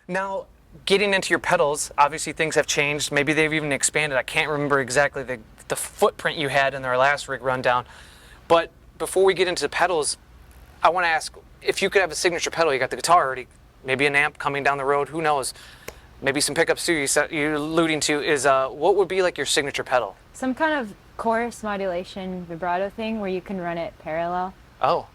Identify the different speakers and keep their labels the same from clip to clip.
Speaker 1: Now, getting into your pedals, obviously things have changed. Maybe they've even expanded. I can't remember exactly the footprint you had in our last rig rundown. But before we get into the pedals, I want to ask if you could have a signature pedal. You got the guitar already, maybe an amp coming down the road, who knows? Maybe some pickups too. You're alluding to is what would be like your signature pedal?
Speaker 2: Some kind of chorus modulation vibrato thing where you can run it parallel.
Speaker 1: Oh.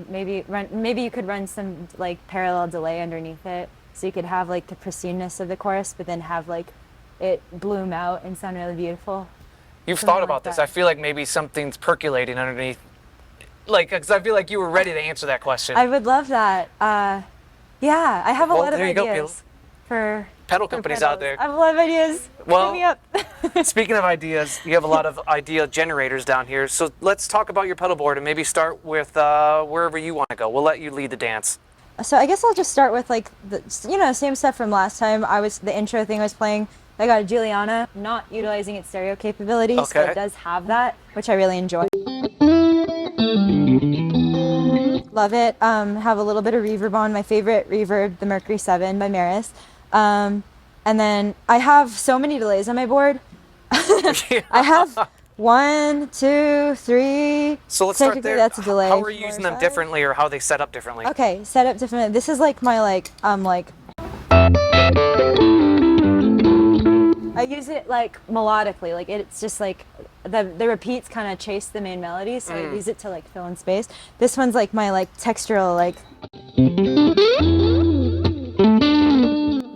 Speaker 2: Maybe you could run some like parallel delay underneath it, so you could have like the pristineness of the chorus, but then have like it bloom out and sound really beautiful.
Speaker 1: You've thought about this. I feel like maybe something's percolating underneath. Like, because I feel like you were ready to answer that question.
Speaker 2: I would love that. Yeah, I have a lot of
Speaker 1: there you go,
Speaker 2: ideas for
Speaker 1: pedal companies out there.
Speaker 2: I have a lot of ideas.
Speaker 1: Well,
Speaker 2: hit me up.
Speaker 1: Speaking of ideas, you have a lot of idea generators down here. So let's talk about your pedal board and maybe start with wherever you want to go. We'll let you lead the dance.
Speaker 2: So I guess I'll just start with like the same stuff from last time. The intro thing I was playing. I got a Juliana, not utilizing its stereo capabilities,
Speaker 1: okay.
Speaker 2: but it does have that, which I really enjoy. Love it. Have a little bit of reverb on. My favorite reverb, the Mercury 7 by Maris. And then I have so many delays on my board. I have 1, 2, 3.
Speaker 1: So let's start there.
Speaker 2: That's a delay.
Speaker 1: How are you using them differently, or how are they set up differently?
Speaker 2: Okay, set up differently. This is like my I use it like melodically, like it's just like the repeats kind of chase the main melody, so I use it to like fill in space. This one's like my like textural like.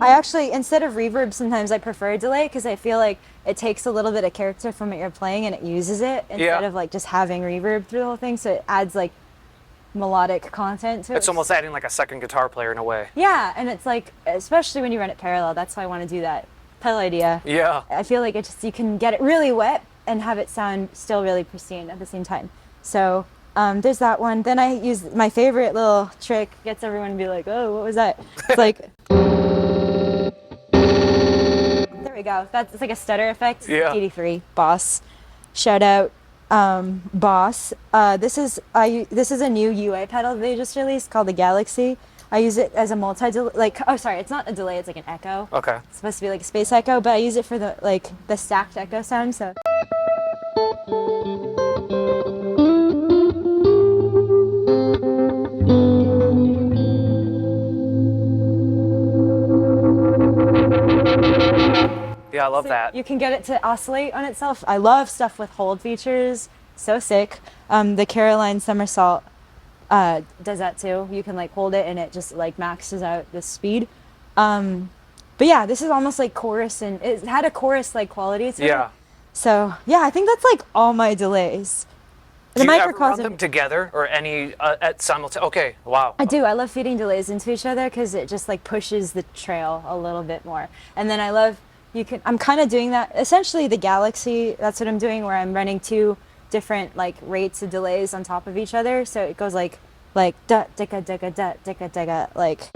Speaker 2: I actually, instead of reverb, sometimes I prefer a delay because I feel like it takes a little bit of character from what you're playing and it uses it instead of like just having reverb through the whole thing, so it adds like melodic content to it.
Speaker 1: It's almost adding like a second guitar player in a way.
Speaker 2: Yeah, and it's like, especially when you run it parallel, that's why I want to do that pedal idea.
Speaker 1: Yeah.
Speaker 2: I feel like you can get it really wet and have it sound still really pristine at the same time. So there's that one. Then I use my favorite little trick, gets everyone to be like, oh, what was that? It's like, there we go. It's like a stutter effect.
Speaker 1: Yeah.
Speaker 2: 83, Boss. Shout out, Boss. This is a new UA pedal they just released called the Galaxy. I use it as a it's not a delay, it's like an echo.
Speaker 1: Okay.
Speaker 2: It's supposed to be like a space echo, but I use it for the stacked echo sound, so.
Speaker 1: Yeah, I love that.
Speaker 2: You can get it to oscillate on itself. I love stuff with hold features. So sick. The Caroline Somersault does that too. You can like hold it and it just like maxes out the speed. But yeah, this is almost like chorus, and it had a chorus like quality to it. So yeah, I think that's like all my delays.
Speaker 1: Do you ever run them together or any at simultaneous? Okay, wow.
Speaker 2: I do. I love feeding delays into each other because it just like pushes the trail a little bit more. And then I love I'm kind of doing that. Essentially, the Galaxy. That's what I'm doing, where I'm running 2 different like rates of delays on top of each other, so it goes like da dicka dicka da dicka dicka, like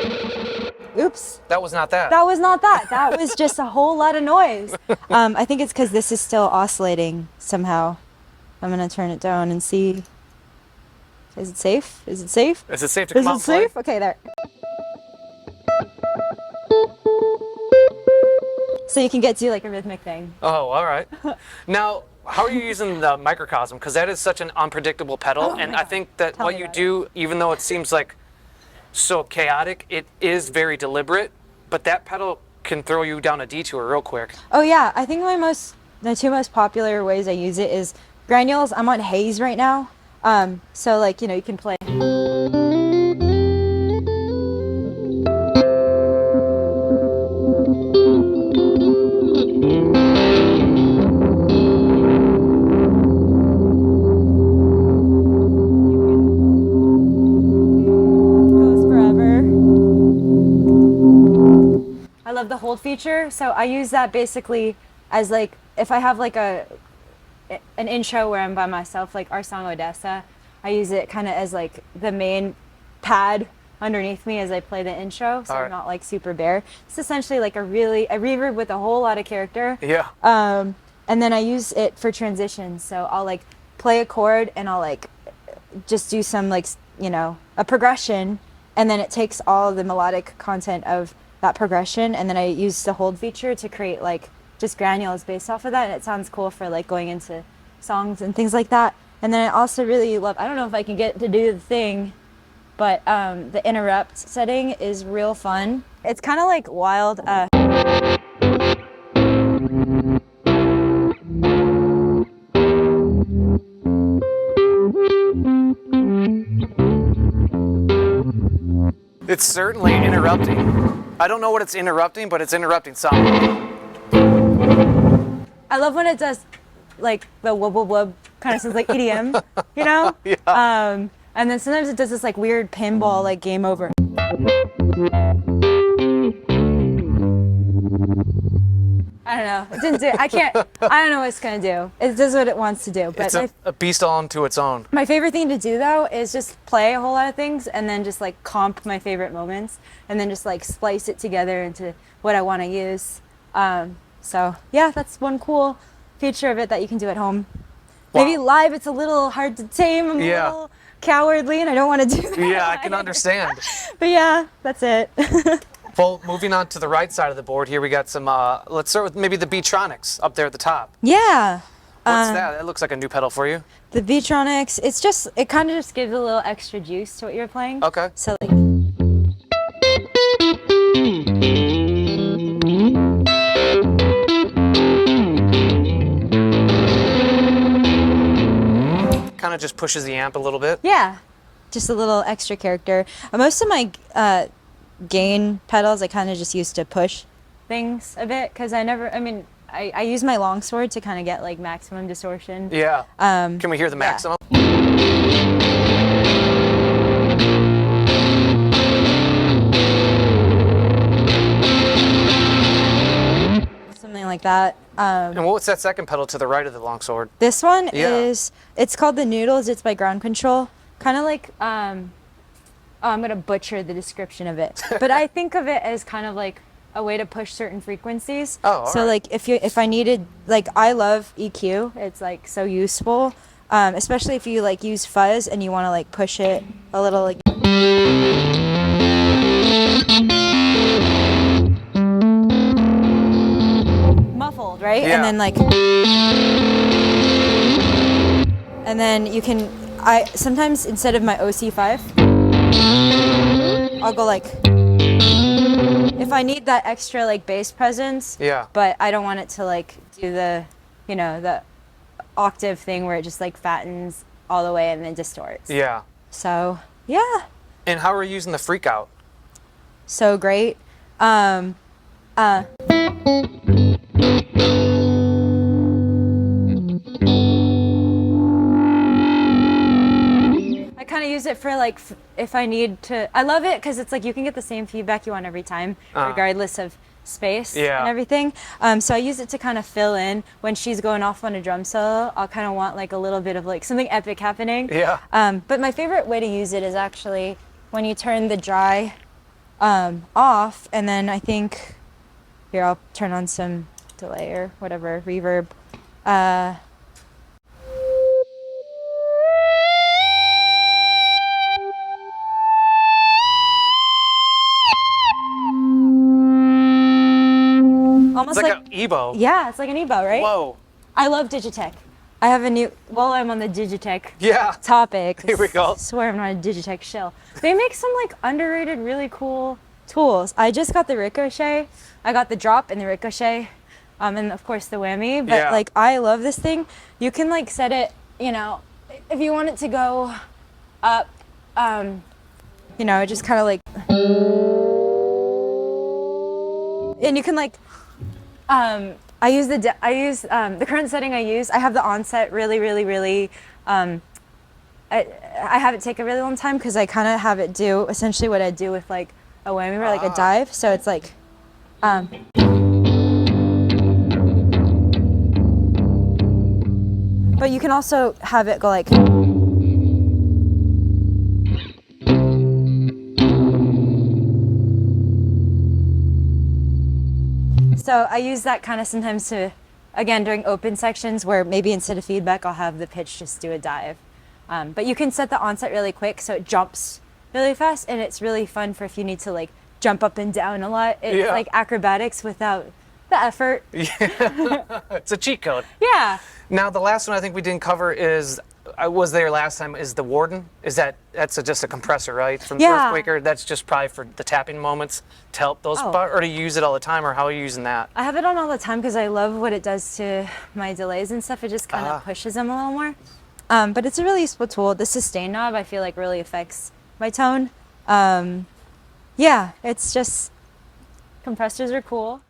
Speaker 2: oops,
Speaker 1: that was not that
Speaker 2: that was just a whole lot of noise. I think it's because this is still oscillating somehow. I'm gonna turn it down and see. Is it safe to come out? Is it safe? Okay, there. So you can get to like a rhythmic thing.
Speaker 1: Oh, all right. Now, how are you using the Microcosm? Because that is such an unpredictable pedal, and I think that what you do, even though it seems like so chaotic, it is very deliberate, but that pedal can throw you down a detour real quick.
Speaker 2: Oh yeah, I think the 2 most popular ways I use it is granules. I'm on haze right now, so like, you can play. The hold feature, so I use that basically as like if I have like an intro where I'm by myself, like our song Odessa, I use it kind of as like the main pad underneath me as I play the intro, so I'm not like super bare. It's essentially like a reverb with a whole lot of character.
Speaker 1: Yeah.
Speaker 2: And then I use it for transitions, so I'll like play a chord and I'll like just do some like a progression, and then it takes all the melodic content of that progression, and then I use the hold feature to create like just granules based off of that, and it sounds cool for like going into songs and things like that. And then I also really love, I don't know if I can get to do the thing, but the interrupt setting is real fun. It's kind of like wild.
Speaker 1: It's certainly interrupting. I don't know what it's interrupting, but it's interrupting something.
Speaker 2: I love when it does like the wub wub wub, kind of sounds like EDM, you know?
Speaker 1: Yeah.
Speaker 2: And then sometimes it does this like weird pinball, like game over. I don't know. It didn't do. I don't know what it's gonna do. It does what it wants to do. But
Speaker 1: It's a beast all unto its own.
Speaker 2: my favorite thing to do though is just play a whole lot of things and then just like comp my favorite moments and then just like splice it together into what I want to use. So yeah, that's one cool feature of it that you can do at home.
Speaker 1: Wow.
Speaker 2: Maybe live it's a little hard to tame. I'm a little cowardly and I don't want to do that.
Speaker 1: Yeah, I can understand.
Speaker 2: But yeah, that's it.
Speaker 1: Well, moving on to the right side of the board here, we got some, let's start with maybe the Beatronics up there at the top.
Speaker 2: Yeah.
Speaker 1: What's that? That looks like a new pedal for you.
Speaker 2: The Beatronics, it kind of just gives a little extra juice to what you're playing.
Speaker 1: Okay.
Speaker 2: So like.
Speaker 1: Kind of just pushes the amp a little bit.
Speaker 2: Yeah, just a little extra character. Most of my gain pedals I kind of just use to push things a bit because I use my longsword to kind of get like maximum distortion.
Speaker 1: Yeah. Can we hear the maximum?
Speaker 2: Something like that.
Speaker 1: And what's that second pedal to the right of the longsword?
Speaker 2: This one it's called the Noodles. It's by Ground Control. Kind of like, I'm gonna butcher the description of it, but I think of it as kind of like a way to push certain frequencies.
Speaker 1: Oh,
Speaker 2: so like if I needed, like I love EQ. It's like so useful, especially if you like use fuzz and you want to like push it a little like. Muffled, right?
Speaker 1: Yeah.
Speaker 2: And then like, and then you can. I sometimes instead of my OC5, I'll go like. If I need that extra like bass presence,
Speaker 1: Yeah.
Speaker 2: but I don't want it to like do the, the octave thing where it just like fattens all the way and then distorts.
Speaker 1: Yeah.
Speaker 2: So yeah.
Speaker 1: And how are you using the freak out?
Speaker 2: So great. I kind of use it for like if I need to. I love it because it's like you can get the same feedback you want every time, regardless of space and everything. So I use it to kind of fill in when she's going off on a drum solo. I'll kind of want like a little bit of like something epic happening.
Speaker 1: Yeah.
Speaker 2: But my favorite way to use it is actually when you turn the dry off, and then I think here I'll turn on some delay or whatever reverb. Almost
Speaker 1: It's like an EBO.
Speaker 2: Yeah, it's like an EBO, right?
Speaker 1: Whoa.
Speaker 2: I love Digitech. I have a new, while I'm on the Digitech
Speaker 1: Yeah.
Speaker 2: topic.
Speaker 1: Here we go.
Speaker 2: I swear I'm not a Digitech shill. They make some like underrated, really cool tools. I just got the Ricochet. I got the drop and the Ricochet, and of course the whammy. But like, I love this thing. You can like set it, if you want it to go up, it just kind of like, and you can like, I use the current setting I use. I have the onset really, I have it take a really long time because I kind of have it do essentially what I do with like a whammy or like a dive. So it's like, but you can also have it go like. So I use that kind of sometimes to, again, during open sections where maybe instead of feedback, I'll have the pitch just do a dive. But you can set the onset really quick so it jumps really fast, and it's really fun for if you need to like jump up and down a lot. It's
Speaker 1: Yeah.
Speaker 2: like acrobatics without the effort.
Speaker 1: It's a cheat code.
Speaker 2: Yeah.
Speaker 1: Now the last one I think we didn't cover is, I was there last time, is the Warden. Just a compressor, right? From
Speaker 2: Yeah.
Speaker 1: Earthquaker. That's just probably for the tapping moments to help those,
Speaker 2: Oh.
Speaker 1: or do you use it all the time, or how are you using that?
Speaker 2: I have it on all the time because I love what it does to my delays and stuff. It just kind of pushes them a little more. But it's a really useful tool. The sustain knob, I feel like, really affects my tone. Yeah, it's just, compressors are cool.